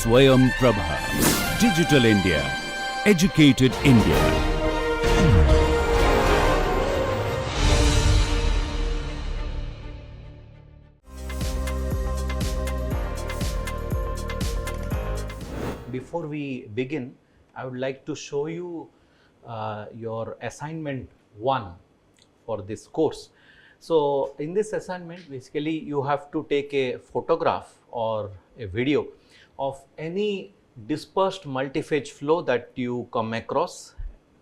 Swayam Prabha. Digital India. Educated India. Before we begin, I would like to show you your assignment 1 for this course. So, in this assignment, basically you have to take a photograph or a video of any dispersed multiphase flow that you come across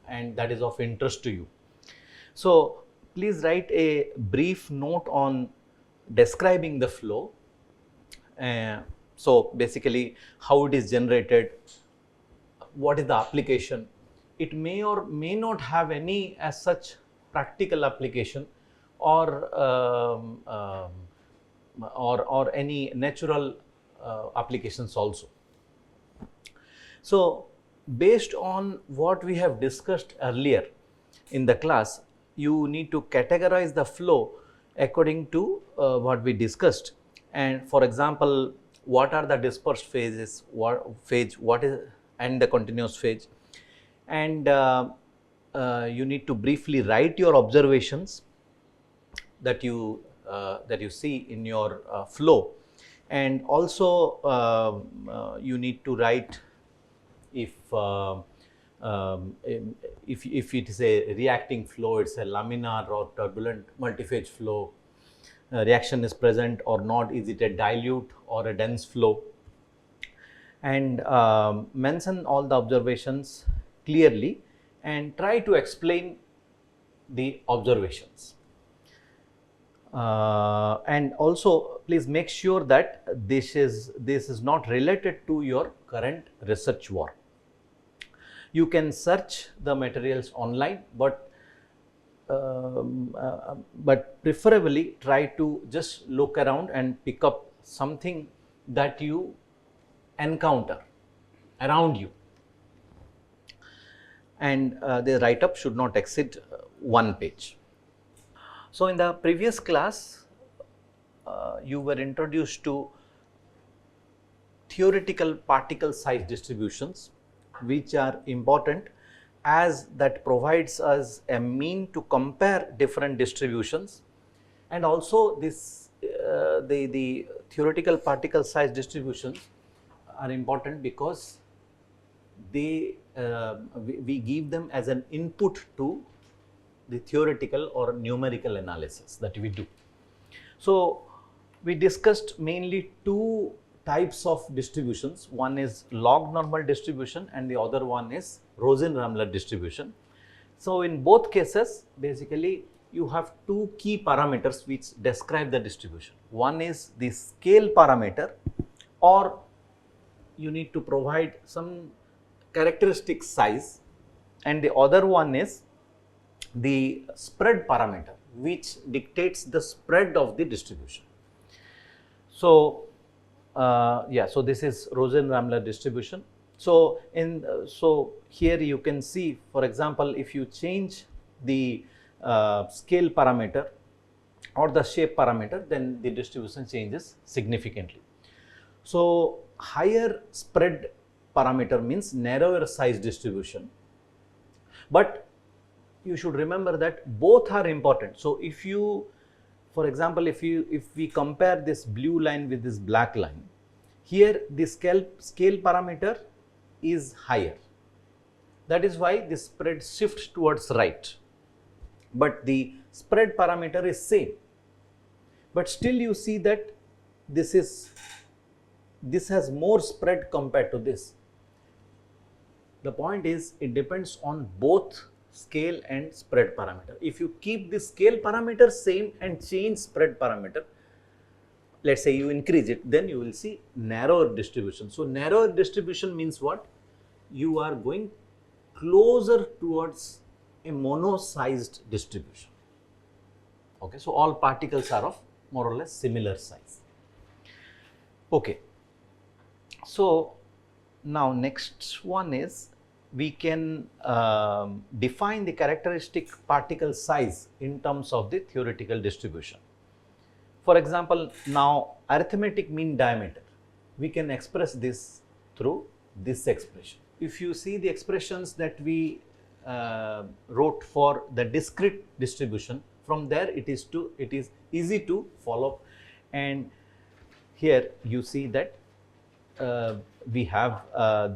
and that is of interest to you. So, please write a brief note on describing the flow. So, basically how it is generated, what is the application. It may or may not have any as such practical application or any natural applications also. So, based on what we have discussed earlier in the class, you need to categorize the flow according to what we discussed. And for example, what are the dispersed phases, what is and the continuous phase, and you need to briefly write your observations that you see in your flow, and also you need to write if it is a reacting flow, it's a laminar or turbulent multiphase flow, reaction is present or not, is it a dilute or a dense flow, and mention all the observations clearly and try to explain the observations. And also please make sure that this is not related to your current research work. You can search the materials online, but preferably try to just look around and pick up something that you encounter around you, and the write-up should not exceed 1 page. So, in the previous class, you were introduced to theoretical particle size distributions, which are important as that provides us a mean to compare different distributions, and also this the theoretical particle size distributions are important because they we give them as an input to the theoretical or numerical analysis that we do. So, we discussed mainly 2 types of distributions. One is log normal distribution and the other one is Rosen-Ramler distribution. So, in both cases, basically you have 2 key parameters which describe the distribution. One is the scale parameter, or you need to provide some characteristic size, and the other one is the spread parameter, which dictates the spread of the distribution. So, so this is Rosen-Ramler distribution. So, here you can see, for example, if you change the scale parameter or the shape parameter, then the distribution changes significantly. So, higher spread parameter means narrower size distribution, but you should remember that both are important. So, if you, for example, if we compare this blue line with this black line, here the scale parameter is higher. That is why the spread shifts towards right, but the spread parameter is same. But still you see that this has more spread compared to this. The point is, it depends on both scale and spread parameter. If you keep the scale parameter same and change spread parameter, let's say you increase it, then you will see narrower distribution. So, narrower distribution means what? You are going closer towards a mono-sized distribution. Okay, so all particles are of more or less similar size. Okay, so now next one is we can define the characteristic particle size in terms of the theoretical distribution. For example, now arithmetic mean diameter, we can express this through this expression. If you see the expressions that we wrote for the discrete distribution, from there it is easy to follow, and here you see that we have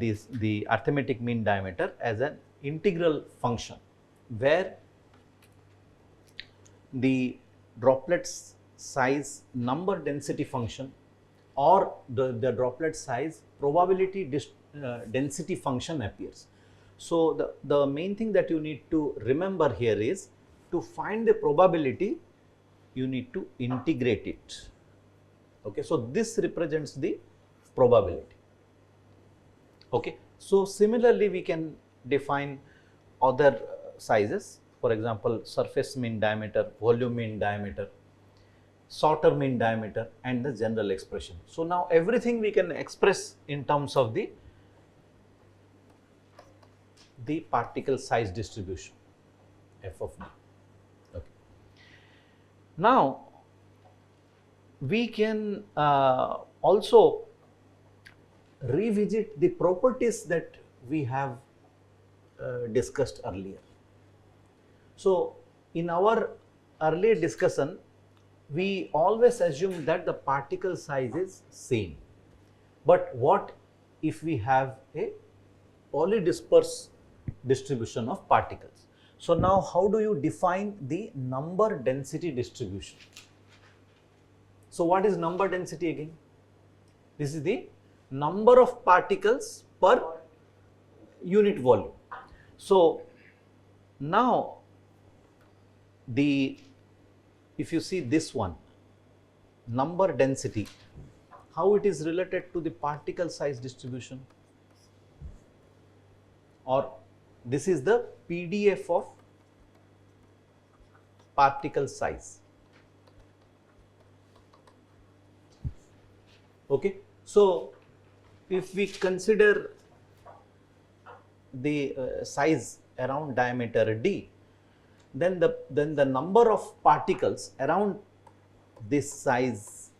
the arithmetic mean diameter as an integral function, where the droplet size number density function or the droplet size probability density function appears. So the main thing that you need to remember here is, to find the probability you need to integrate it. Okay, so this represents the probability. Okay, so similarly we can define other sizes, for example surface mean diameter, volume mean diameter, sorter mean diameter, and the general expression. So now everything we can express in terms of the particle size distribution f of d. Okay. Now we can also revisit the properties that we have discussed earlier. So in our earlier discussion, we always assume that the particle size is same. But what if we have a polydispersed distribution of particles? So now how do you define the number density distribution? So what is number density again? This is the number of particles per unit volume. So now if you see this one, number density, how it is related to the particle size distribution, or this is the PDF of particle size. Okay, so if we consider the size around diameter d, then the number of particles around this size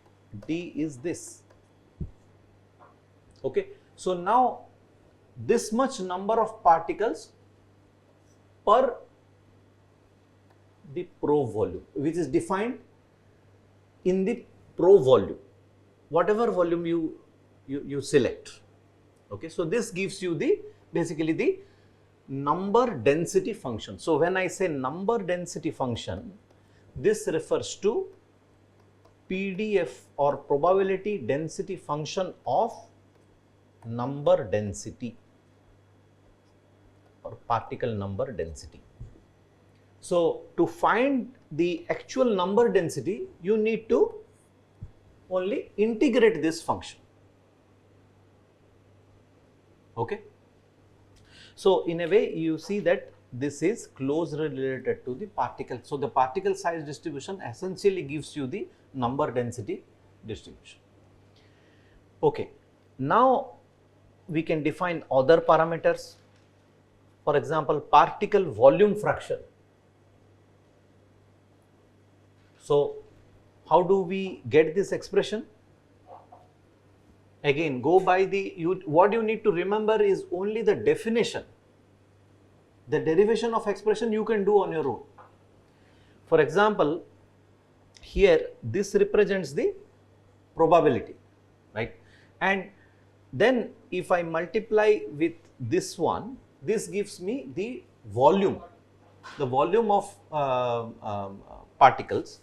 d is this. Okay, so now this much number of particles per the probe volume, which is defined in the probe volume, whatever volume you select. Okay, so this gives you basically the number density function. So when I say number density function, this refers to PDF or probability density function of number density or particle number density. So to find the actual number density, you need to only integrate this function. Okay. So in a way you see that this is closely related to the particle. So the particle size distribution essentially gives you the number density distribution. Okay. Now we can define other parameters. For example, particle volume fraction. So how do we get this expression? Again, go by what you need to remember is only the definition. The derivation of expression you can do on your own. For example, here this represents the probability, right? And then if I multiply with this one, this gives me the volume of particles,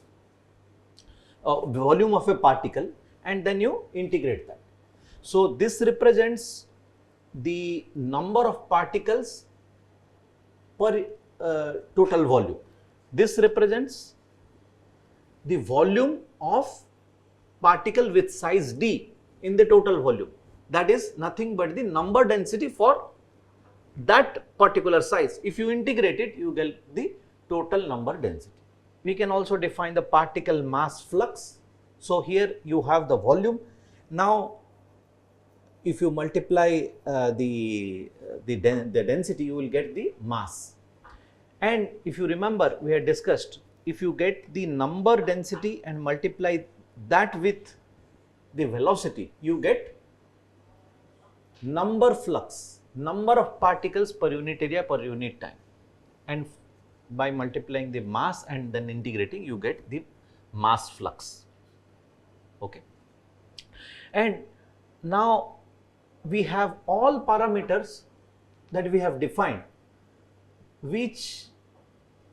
volume of a particle, and then you integrate that. So this represents the number of particles per total volume. This represents the volume of particle with size d in the total volume. That is nothing but the number density for that particular size. If you integrate it, you get the total number density. We can also define the particle mass flux. So here you have the volume. Now if you multiply the density, you will get the mass. And if you remember, we had discussed, if you get the number density and multiply that with the velocity, you get number flux, number of particles per unit area per unit time, and by multiplying the mass and then integrating, you get the mass flux. Okay. And now we have all parameters that we have defined, which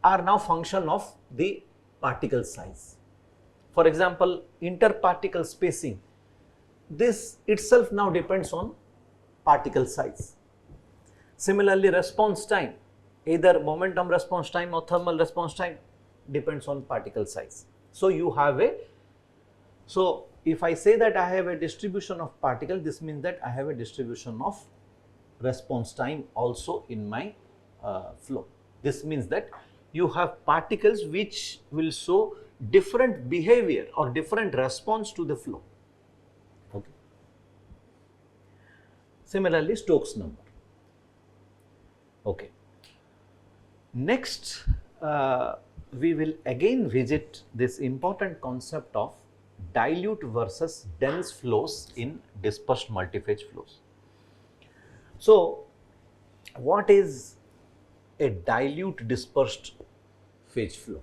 are now function of the particle size. For example, interparticle spacing, this itself now depends on particle size. Similarly, response time, either momentum response time or thermal response time, depends on particle size. So you have so if I say that I have a distribution of particle, this means that I have a distribution of response time also in my flow. This means that you have particles which will show different behavior or different response to the flow. Okay. Similarly, Stokes number. Okay. Next, we will again visit this important concept of dilute versus dense flows in dispersed multiphase flows. So, what is a dilute dispersed phase flow?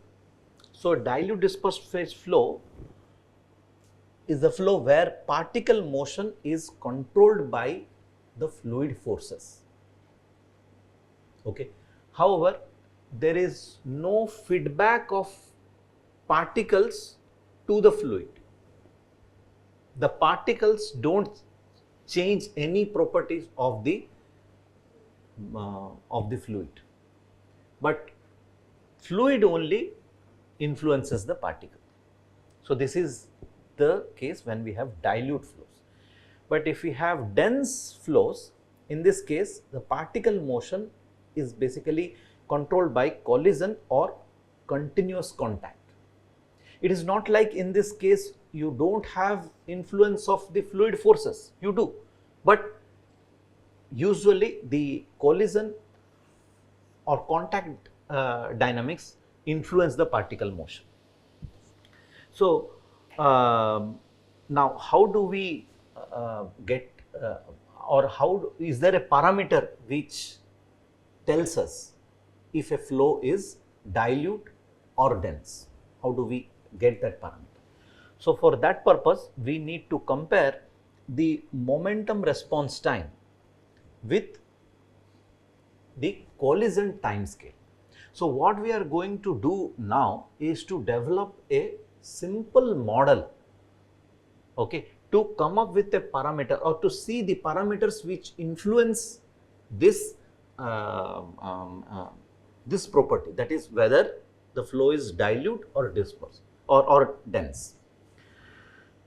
So, dilute dispersed phase flow is the flow where particle motion is controlled by the fluid forces. Okay. However, there is no feedback of particles to the fluid. The particles don't change any properties of the fluid, but fluid only influences the particle. So this is the case when we have dilute flows. But if we have dense flows, in this case the particle motion is basically controlled by collision or continuous contact. It is not like in this case you don't have influence of the fluid forces, you do, but usually the collision or contact dynamics influence the particle motion. So now how do we get or how is there a parameter which tells us if a flow is dilute or dense? How do we get that parameter? So for that purpose, we need to compare the momentum response time with the collision time scale. So what we are going to do now is to develop a simple model, okay, to come up with a parameter or to see the parameters which influence this this property, that is whether the flow is dilute or dispersed or dense.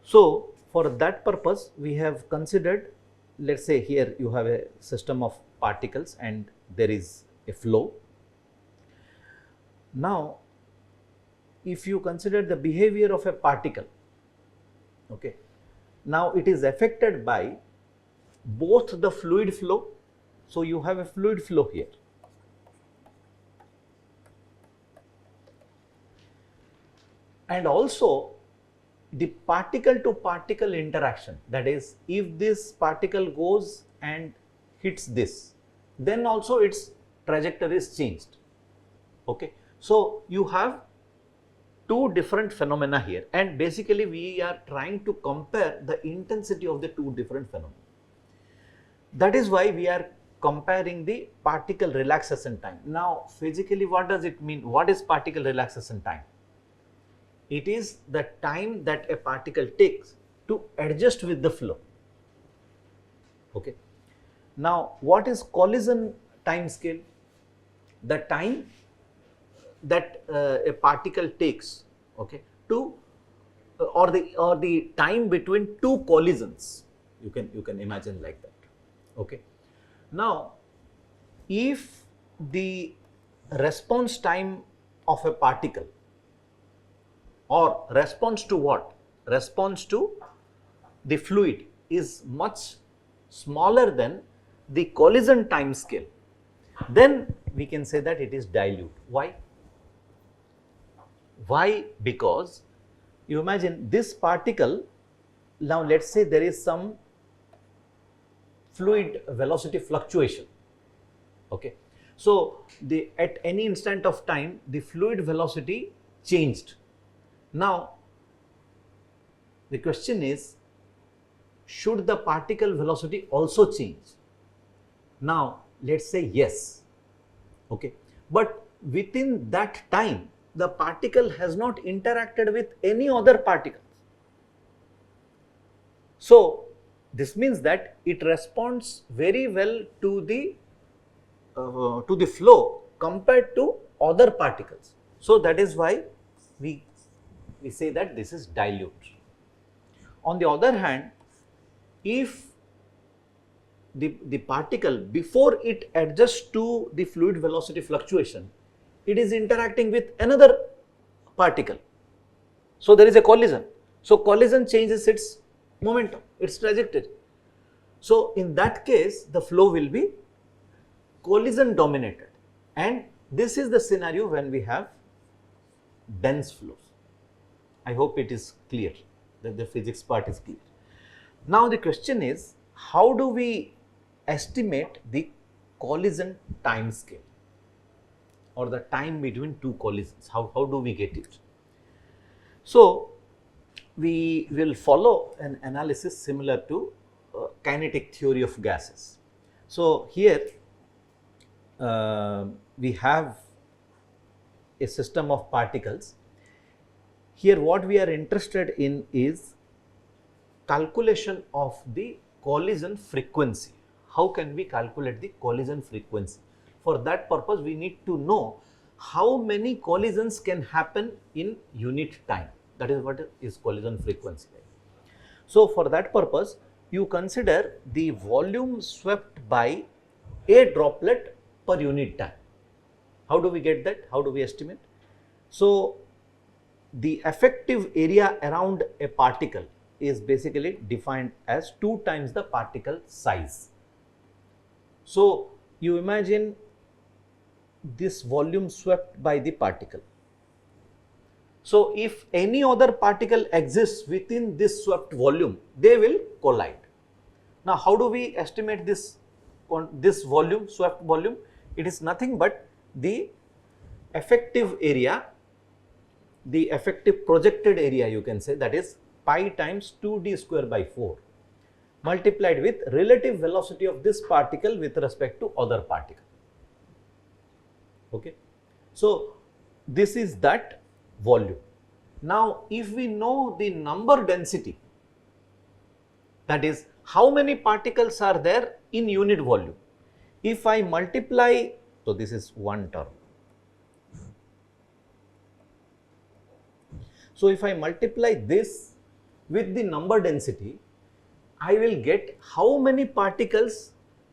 So for that purpose, we have considered, let's say here you have a system of particles and there is a flow. Now if you consider the behavior of a particle, okay, now it is affected by both the fluid flow. So you have a fluid flow here, and also the particle to particle interaction, that is if this particle goes and hits this, then also its trajectory is changed. Okay. So you have two different phenomena here, and basically we are trying to compare the intensity of the two different phenomena. That is why we are comparing the particle relaxation time. Now physically what does it mean? What is particle relaxation time? It is the time that a particle takes to adjust with the flow. Okay. Now what is collision time scale? The time that a particle takes, okay, to or the time between two collisions. You can imagine like that. Okay. Now if the response time of a particle, or response to what? Response to the fluid is much smaller than the collision time scale, then we can say that it is dilute. Why? Why? Because you imagine this particle, now let's say there is some fluid velocity fluctuation. Okay. So, at any instant of time, the fluid velocity changed. Now, the question is, should the particle velocity also change? Now, let's say yes. Okay. But within that time, the particle has not interacted with any other particles. So, this means that it responds very well to the flow compared to other particles. So, that is why we say that this is dilute. On the other hand, if the particle, before it adjusts to the fluid velocity fluctuation, it is interacting with another particle. So, there is a collision. So, collision changes its momentum, its trajectory. So, in that case, the flow will be collision dominated, and this is the scenario when we have dense flows. I hope it is clear, that the physics part is clear. Now, the question is, how do we estimate the collision time scale, or the time between two collisions? How do we get it? So, we will follow an analysis similar to kinetic theory of gases. So, here we have a system of particles. Here what we are interested in is calculation of the collision frequency. How can we calculate the collision frequency? For that purpose, we need to know how many collisions can happen in unit time. That is what is collision frequency. So, for that purpose, you consider the volume swept by a droplet per unit time. How do we get that? How do we estimate? So, the effective area around a particle is basically defined as 2 times the particle size. So, you imagine this volume swept by the particle. So, if any other particle exists within this swept volume, they will collide. Now, how do we estimate this volume, swept volume? It is nothing but the effective area, the effective projected area, you can say, that is pi times 2d square by 4 multiplied with relative velocity of this particle with respect to other particle. Okay. So, this is that volume. Now, if we know the number density, that is how many particles are there in unit volume, if I multiply, so this is one term. So, if I multiply this with the number density, I will get how many particle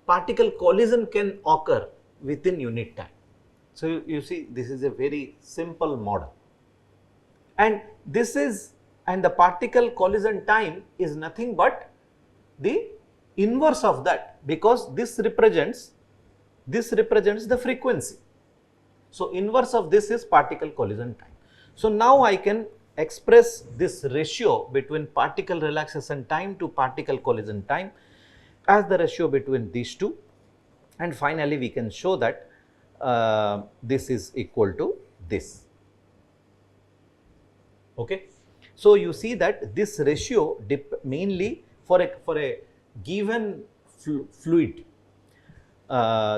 collision can occur within unit time. So, you see, this is a very simple model, and the particle collision time is nothing but the inverse of that, because this represents the frequency. So, inverse of this is particle collision time. So, now I can express this ratio between particle relaxation time to particle collision time as the ratio between these two, and finally we can show that this is equal to this. Okay. So, you see that this ratio mainly for a given fluid,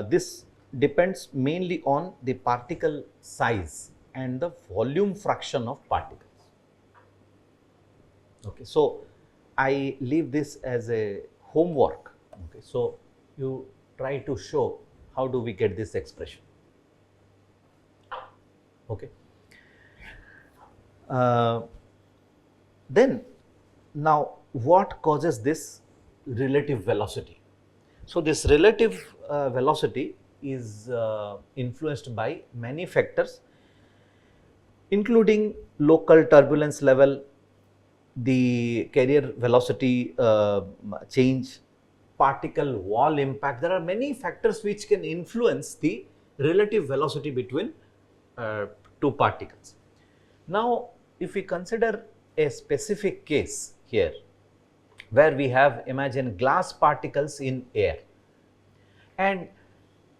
this depends mainly on the particle size and the volume fraction of particles. Okay. So, I leave this as a homework. Okay. So, you try to show how do we get this expression. Okay. Then, now what causes this relative velocity? So, this relative velocity is influenced by many factors, including local turbulence level, the carrier velocity change, particle wall impact. There are many factors which can influence the relative velocity between two particles. Now, if we consider a specific case here, where we have, imagine, glass particles in air, and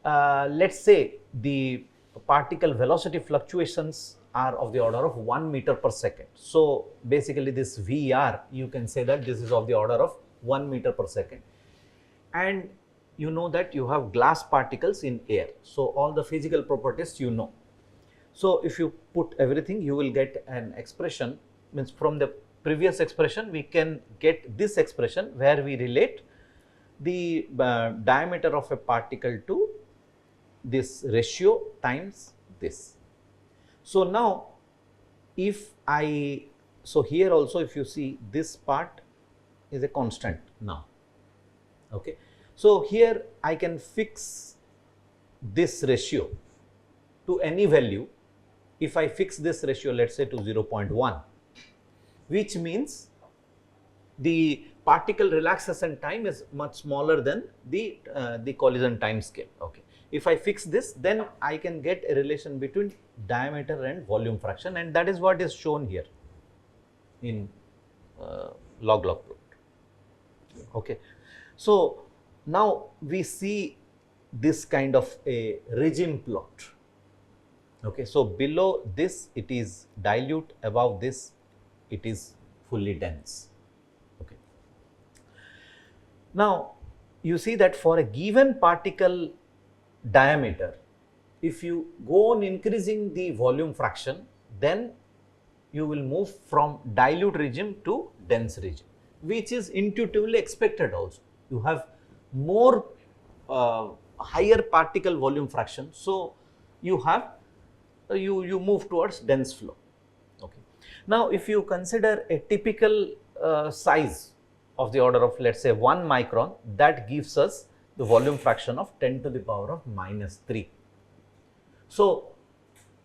let's say the particle velocity fluctuations are of the order of 1 meter per second. So basically this VR, you can say that this is of the order of 1 meter per second, and you know that you have glass particles in air. So all the physical properties you know. So if you put everything, you will get an expression, means from the previous expression we can get this expression where we relate the diameter of a particle to this ratio times this. So now if I, so here also if you see, this part is a constant now, okay. So here I can fix this ratio to any value. If I fix this ratio, let's say to 0.1, which means the particle relaxation time is much smaller than the collision time scale, okay. If I fix this, then I can get a relation between diameter and volume fraction, and that is what is shown here in log-log plot, okay. So now we see this kind of a regime plot, okay. So below this it is dilute, above this it is fully dense, okay. Now you see that for a given particle diameter, if you go on increasing the volume fraction, then you will move from dilute regime to dense regime, which is intuitively expected also. You have more higher particle volume fraction, so you have you move towards dense flow, okay. Now if you consider a typical size of the order of, let's say, 1 micron, that gives us the volume fraction of 10 to the power of -3. So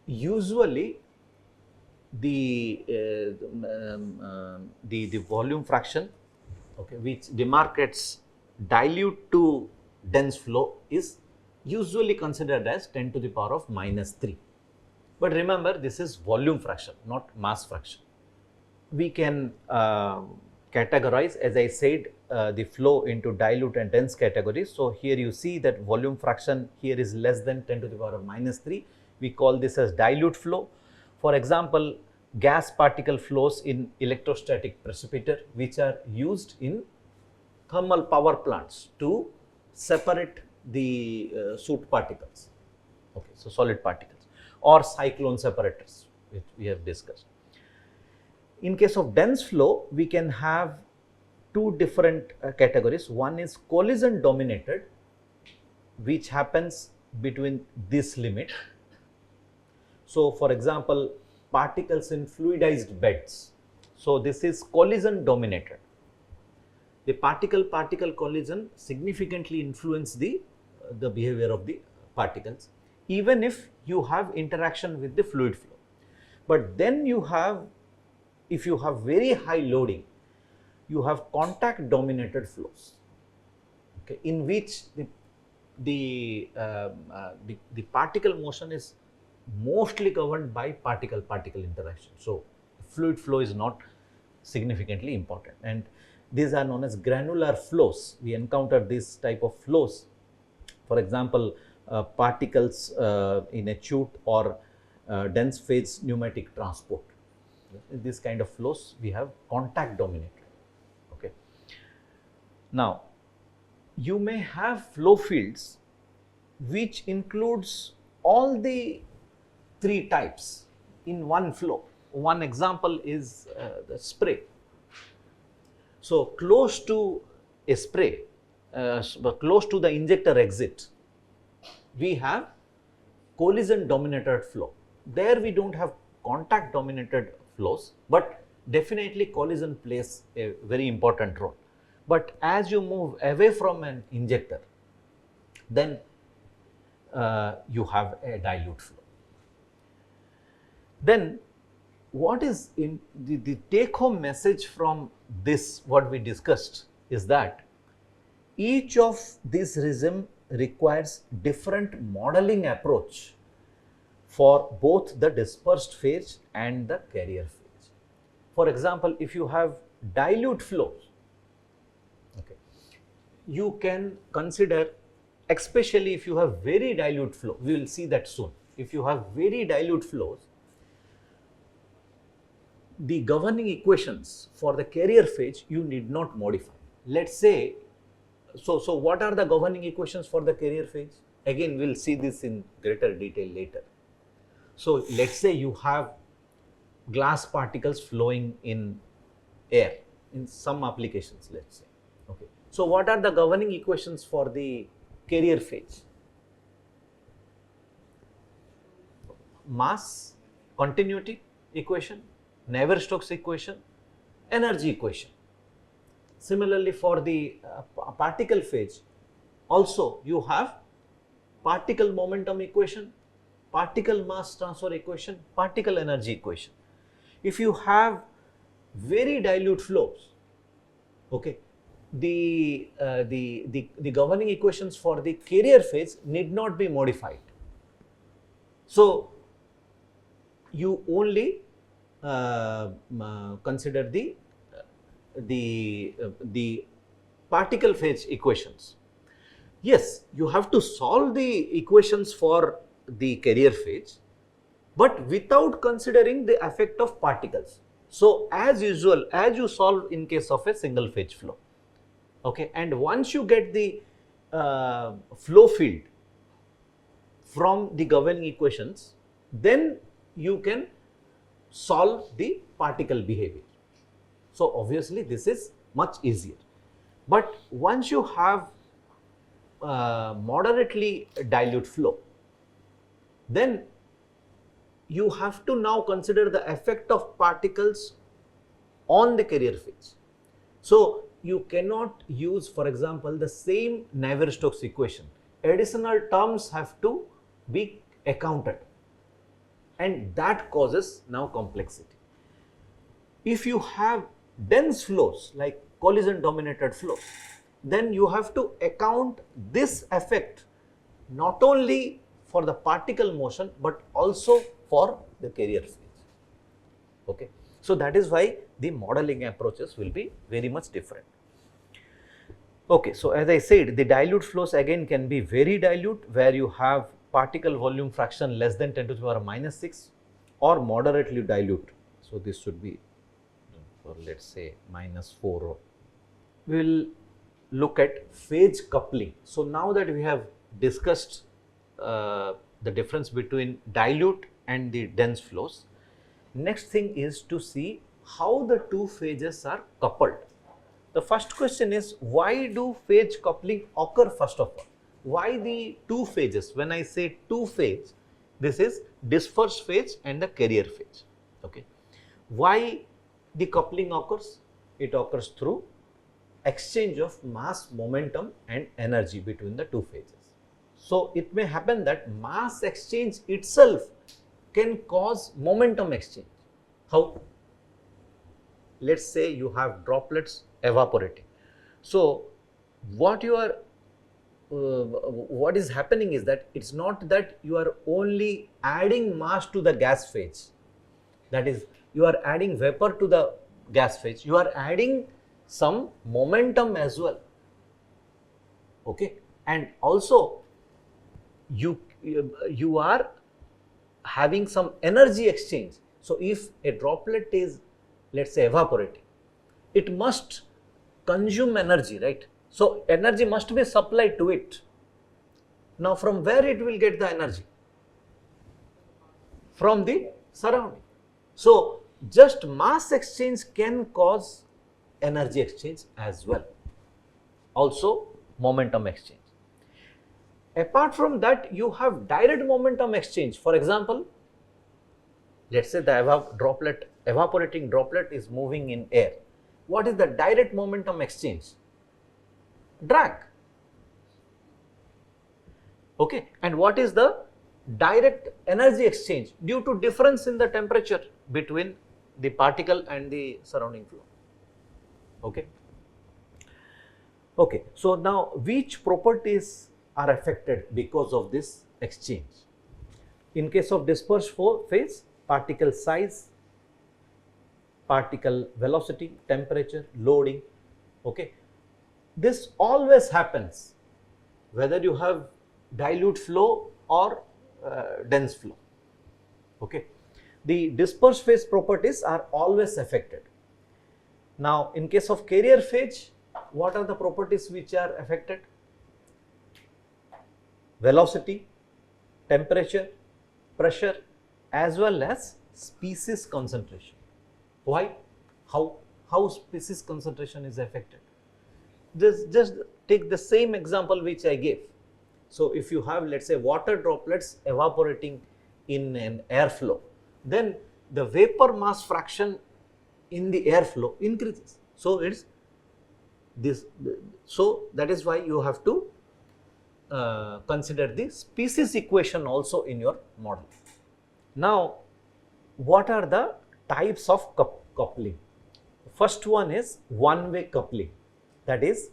usually the volume fraction, okay, which demarcates dilute to dense flow is usually considered as 10 to the power of -3. But remember, this is volume fraction, not mass fraction. We can categorize, as I said, the flow into dilute and dense categories. So here you see that volume fraction here is less than 10 to the power of -3. We call this as dilute flow. For example, gas particle flows in electrostatic precipitator, which are used in thermal power plants to separate the soot particles, okay, so solid particles, or cyclone separators, which we have discussed. In case of dense flow, we can have two different categories. One is collision dominated, which happens between this limit. So for example, particles in fluidized beds. So this is collision dominated. The particle-particle collision significantly influence the behavior of the particles, even if you have interaction with the fluid flow. But then you have, if you have very high loading, you have contact dominated flows, okay, in which the particle motion is mostly governed by particle-particle interaction. So fluid flow is not significantly important, and these are known as granular flows. We encounter this type of flows, for example, particles in a chute or dense phase pneumatic transport. This kind of flows we have contact dominated, okay. Now you may have flow fields which includes all the three types in one flow. One example is the spray. So close to a spray, close to the injector exit, we have collision dominated flow. There we don't have contact dominated flows, but definitely collision plays a very important role. But as you move away from an injector, then you have a dilute flow. Then what is in the take home message from this, what we discussed, is that each of these regime requires different modeling approach for both the dispersed phase and the carrier phase. For example, if you have dilute flows, you can consider, especially if you have very dilute flow, we will see that soon. If you have very dilute flows, the governing equations for the carrier phase you need not modify. Let's say, so what are the governing equations for the carrier phase? Again, we'll see this in greater detail later. So let's say you have glass particles flowing in air in some applications, let's say. Okay. So what are the governing equations for the carrier phase? Mass continuity equation, Navier-Stokes equation, energy equation. Similarly, for the particle phase, also you have particle momentum equation, particle mass transfer equation, particle energy equation. If you have very dilute flows, okay, the governing equations for the carrier phase need not be modified. So you only consider the particle phase equations. Yes, you have to solve the equations for the carrier phase, but without considering the effect of particles. So as usual, as you solve in case of a single phase flow, okay, and once you get the flow field from the governing equations, then you can solve the particle behavior. So obviously this is much easier. But once you have moderately dilute flow, then you have to now consider the effect of particles on the carrier phase. So you cannot use, for example, the same Navier-Stokes equation. Additional terms have to be accounted, and that causes now complexity. If you have dense flows like collision dominated flows, then you have to account this effect not only for the particle motion but also for the carrier phase. Okay. So that is why the modeling approaches will be very much different. Okay, so as I said, the dilute flows again can be very dilute, where you have particle volume fraction less than 10 to the power minus 6, or moderately dilute. So this should be, or let's say -4. We will look at phase coupling. So now that we have discussed the difference between dilute and the dense flows, next thing is to see how the two phases are coupled. The first question is, why do phase coupling occur first of all? Why the two phases? When I say two phase, this is dispersed phase and the carrier phase. Okay. Why the coupling occurs? It occurs through exchange of mass, momentum and energy between the two phases. So it may happen that mass exchange itself can cause momentum exchange. How? Let's say you have droplets evaporating. So what is happening is that it's not that you are only adding mass to the gas phase, that is, you are adding vapor to the gas phase, you are adding some momentum as well. Okay, and also you are having some energy exchange. So if a droplet is, let's say, evaporating, it must consume energy, right? So energy must be supplied to it. Now from where it will get the energy? From the surrounding. So just mass exchange can cause energy exchange as well. Also momentum exchange. Apart from that, you have direct momentum exchange. For example, let's say the evaporating droplet is moving in air. What is the direct momentum exchange? Drag. Okay, and what is the direct energy exchange? Due to difference in the temperature between the particle and the surrounding flow. Okay. Okay, so now which properties are affected because of this exchange? In case of dispersed phase, particle size, particle velocity, temperature, loading. Okay, this always happens whether you have dilute flow or dense flow. Okay. The dispersed phase properties are always affected. Now, in case of carrier phase, what are the properties which are affected? Velocity, temperature, pressure, as well as species concentration. Why? How species concentration is affected? Just take the same example which I gave. So, if you have, let's say, water droplets evaporating in an airflow, then the vapor mass fraction in the airflow increases. So, it's this. So, that is why you have to consider the species equation also in your model. Now, what are the types of coupling? First one is one-way coupling, that is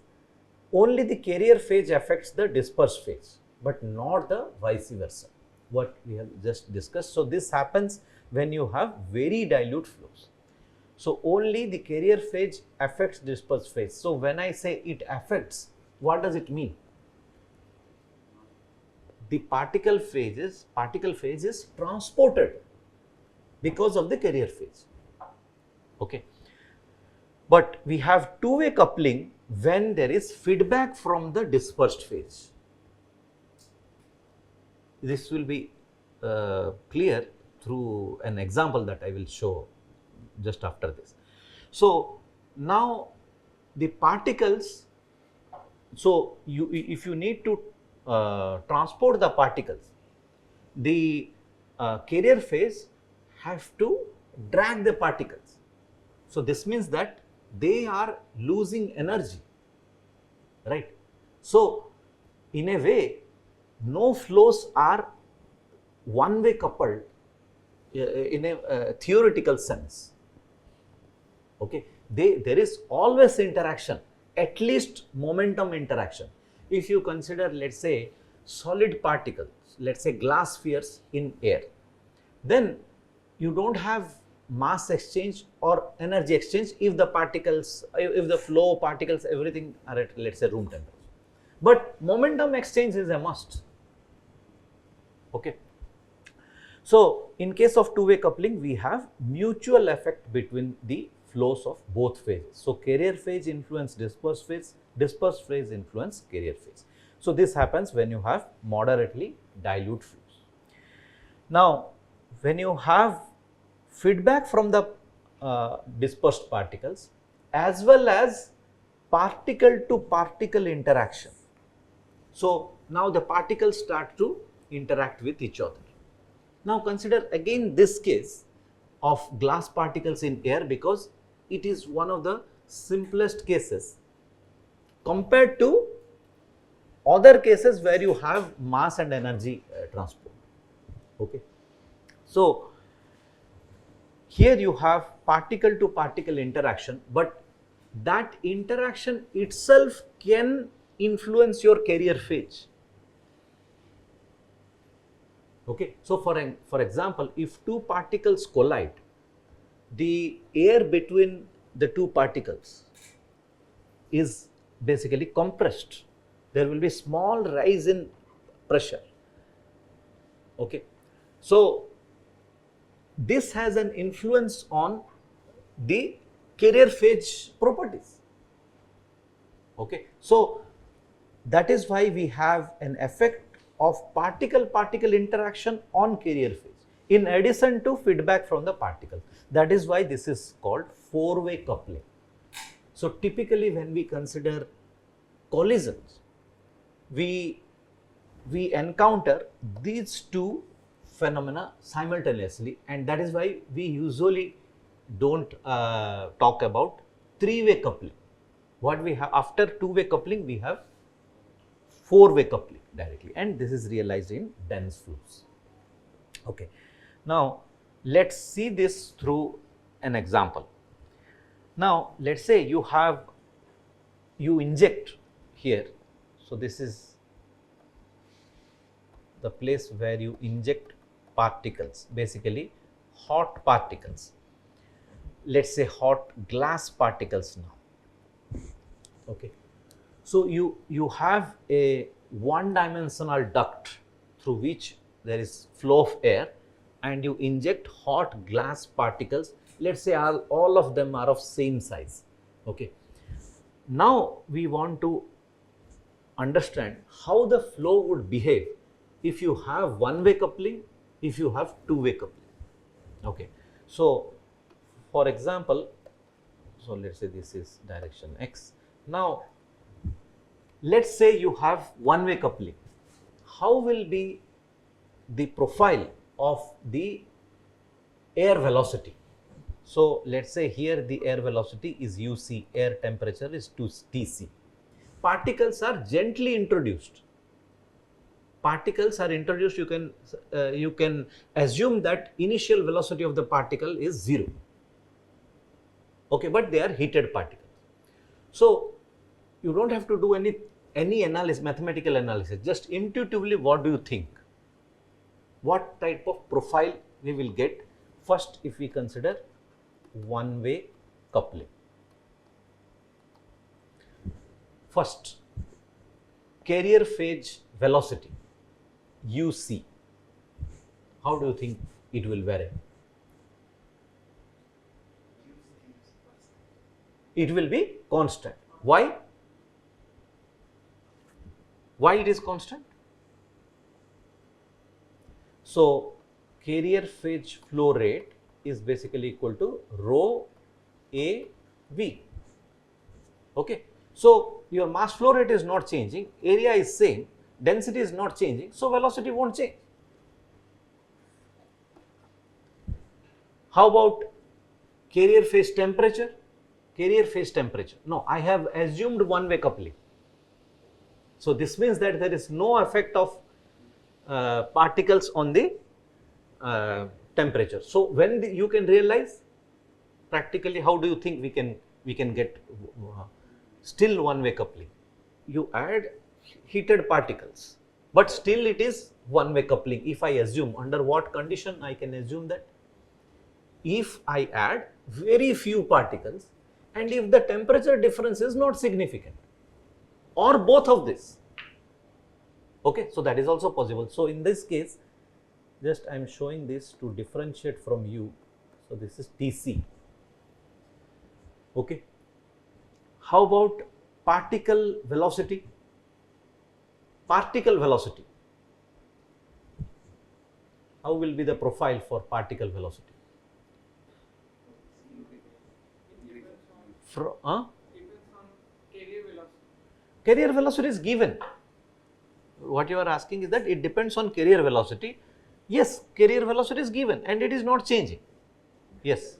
only the carrier phase affects the dispersed phase, but not the vice versa, what we have just discussed. So, this happens when you have very dilute flows. So, only the carrier phase affects dispersed phase. So, when I say it affects, what does it mean? The particle phase is transported because of the carrier phase. Okay. But we have two-way coupling when there is feedback from the dispersed phase. This will be clear through an example that I will show just after this. So, now the particles, so if you need to transport the particles, the carrier phase have to drag the particles. So, this means that they are losing energy, right? So, in a way, no flows are one-way coupled in a theoretical sense. Okay, there is always interaction, at least momentum interaction. If you consider, let's say, solid particles, let's say glass spheres in air, then you don't have mass exchange or energy exchange if the particles, if the flow particles, everything are at, let's say, room temperature. But momentum exchange is a must. Okay. So, in case of two-way coupling, we have mutual effect between the flows of both phases. So, carrier phase influence dispersed phase influence carrier phase. So, this happens when you have moderately dilute flows. Now, when you have feedback from the dispersed particles as well as particle to particle interaction. So, now the particles start to interact with each other. Now, consider again this case of glass particles in air, because it is one of the simplest cases compared to other cases where you have mass and energy transport. Okay. So, here you have particle to particle interaction, but that interaction itself can influence your carrier phase. Okay. So, for example, if two particles collide, the air between the two particles is basically compressed. There will be small rise in pressure. Okay. So, this has an influence on the carrier phase properties. Okay. So, that is why we have an effect of particle-particle interaction on carrier phase in addition to feedback from the particle. That is why this is called four-way coupling. So, typically when we consider collisions, we encounter these two phenomena simultaneously, and that is why we usually don't talk about three-way coupling. What we have after two-way coupling, we have four-way coupling directly, and this is realized in dense flows. Okay. Now, let us see this through an example. Now, let us say you inject here. So, this is the place where you inject particles, basically hot particles. Let us say hot glass particles now. Okay. So you have a one-dimensional duct through which there is flow of air, and you inject hot glass particles. Let's say all of them are of same size. Okay. Now we want to understand how the flow would behave if you have one-way coupling, if you have two-way coupling. Okay. So for example, so let's say this is direction X. Now let's say you have one-way coupling. How will be the profile of the air velocity? So let's say here the air velocity is UC, air temperature is TC. Particles are gently introduced. Particles are introduced, you can assume that initial velocity of the particle is 0. Okay, but they are heated particles. So you don't have to do any analysis, mathematical analysis. Just intuitively, what do you think? What type of profile we will get? First, if we consider one-way coupling. First, carrier phase velocity, UC. How do you think it will vary? It will be constant. Why? Why it is constant? So carrier phase flow rate is basically equal to rho A V. Okay. So your mass flow rate is not changing, area is same, density is not changing, so velocity won't change. How about carrier phase temperature? Carrier phase temperature. No, I have assumed one-way coupling. So this means that there is no effect of particles on the temperature. So when you can realize practically, how do you think we can get still one-way coupling? You add heated particles, but still it is one-way coupling. If I assume, under what condition I can assume that? If I add very few particles and if the temperature difference is not significant, or both of this. Okay, so that is also possible. So in this case, just I am showing this to differentiate from you. So this is TC. Okay. How about particle velocity? Particle velocity. How will be the profile for particle velocity? Depends on carrier velocity. Carrier velocity is given. What you are asking is that it depends on carrier velocity. Yes, carrier velocity is given and it is not changing. Yes.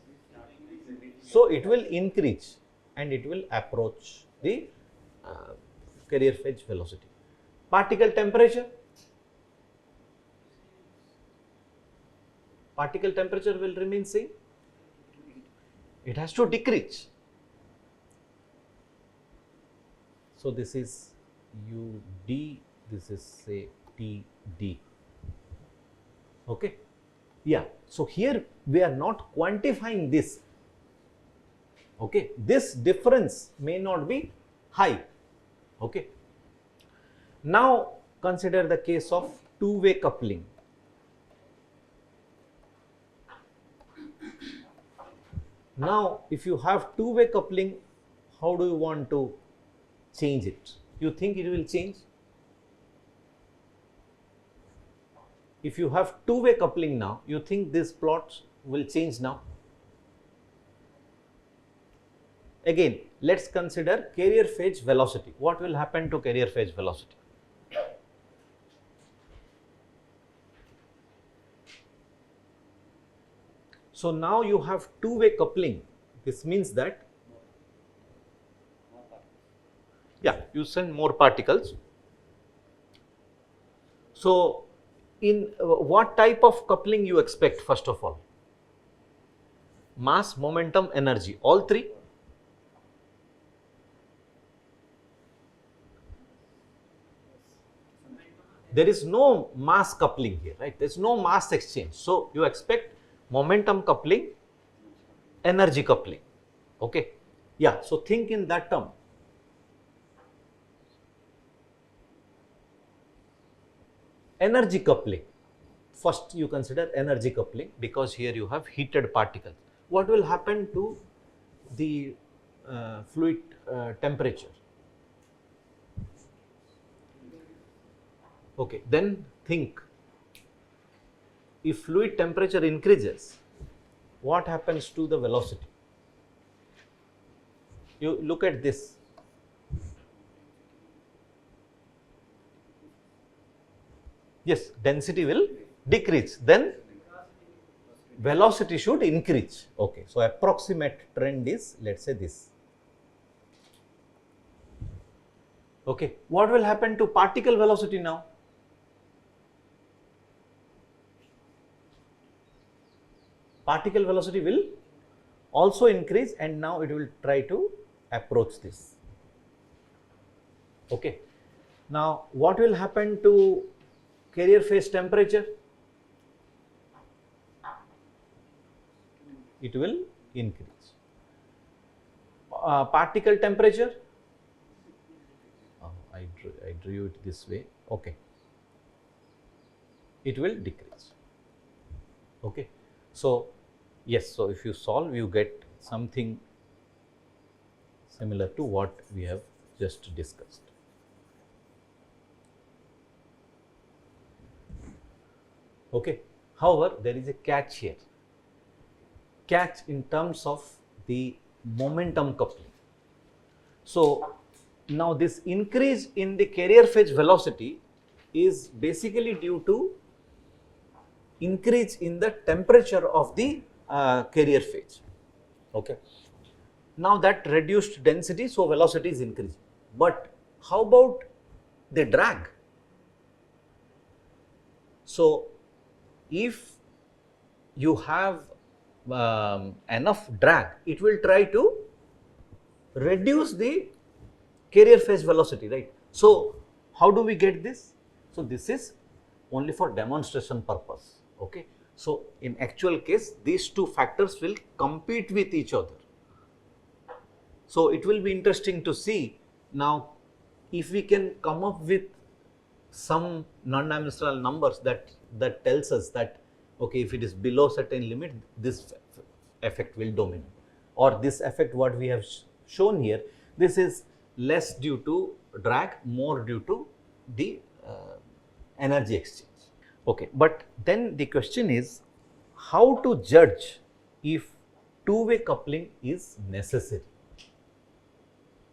So it will increase and it will approach the carrier phase velocity. Particle temperature. Particle temperature will remain same. It has to decrease. So this is UD, this is say TD. Okay. Yeah. So here we are not quantifying this. Okay. This difference may not be high. Okay. Now consider the case of two-way coupling. Now if you have two-way coupling, how do you want to change it? You think it will change? If you have two-way coupling now, you think this plot will change now? Again, let's consider carrier phase velocity. What will happen to carrier phase velocity? So now you have two-way coupling. This means that you send more particles. So in what type of coupling you expect first of all? Mass, momentum, energy, all three? There is no mass coupling here, right? There is no mass exchange. So you expect momentum coupling, energy coupling. Okay. Yeah. So think in that term. energy coupling. First you consider energy coupling because here you have heated particles. What will happen to the fluid temperature? Okay, then think, if fluid temperature increases, what happens to the velocity? You look at this. Yes, density will decrease, then velocity should increase. Okay, so approximate trend is, let's say, this. Okay, what will happen to particle velocity now? Particle velocity will also increase, and now it will try to approach this. Okay, now what will happen to carrier phase temperature? It will increase. Particle temperature, I drew it this way. Okay, it will decrease. Okay, so yes, so if you solve, you get something similar to what we have just discussed. Okay, however, there is a catch here. Catch in terms of the momentum coupling. So now this increase in the carrier phase velocity is basically due to increase in the temperature of the carrier phase. Okay, now that reduced density, so velocity is increasing. But how about the drag? So if you have enough drag, it will try to reduce the carrier phase velocity, right? So how do we get this? So this is only for demonstration purpose. Okay, so in actual case, these two factors will compete with each other. So it will be interesting to see now if we can come up with some non-dimensional numbers that tells us that, okay, if it is below certain limit, this effect will dominate, or this effect what we have shown here, this is less due to drag, more due to the energy exchange. Okay, but then the question is how to judge if two-way coupling is necessary.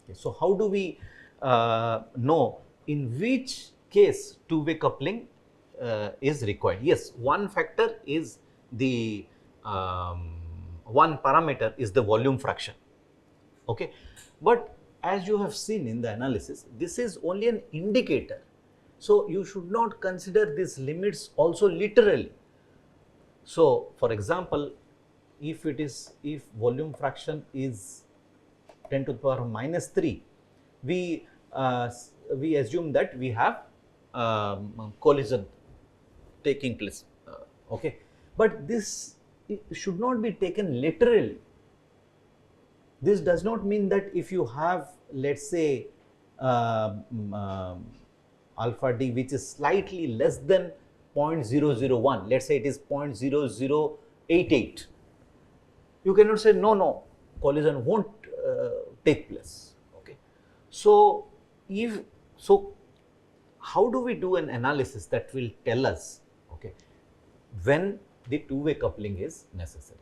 Okay, so how do we know in which case two-way coupling is required? Yes, one factor is the one parameter is the volume fraction. Okay, but as you have seen in the analysis, this is only an indicator. So you should not consider these limits also literally. So for example, if volume fraction is 10 to the power minus 3, we assume that we have collision taking place. Okay, but this should not be taken literally. This does not mean that if you have, let's say, alpha d which is slightly less than 0.001, let's say it is 0.0088, you cannot say no, collision won't take place. Okay, so how do we do an analysis that will tell us, okay, when the two-way coupling is necessary?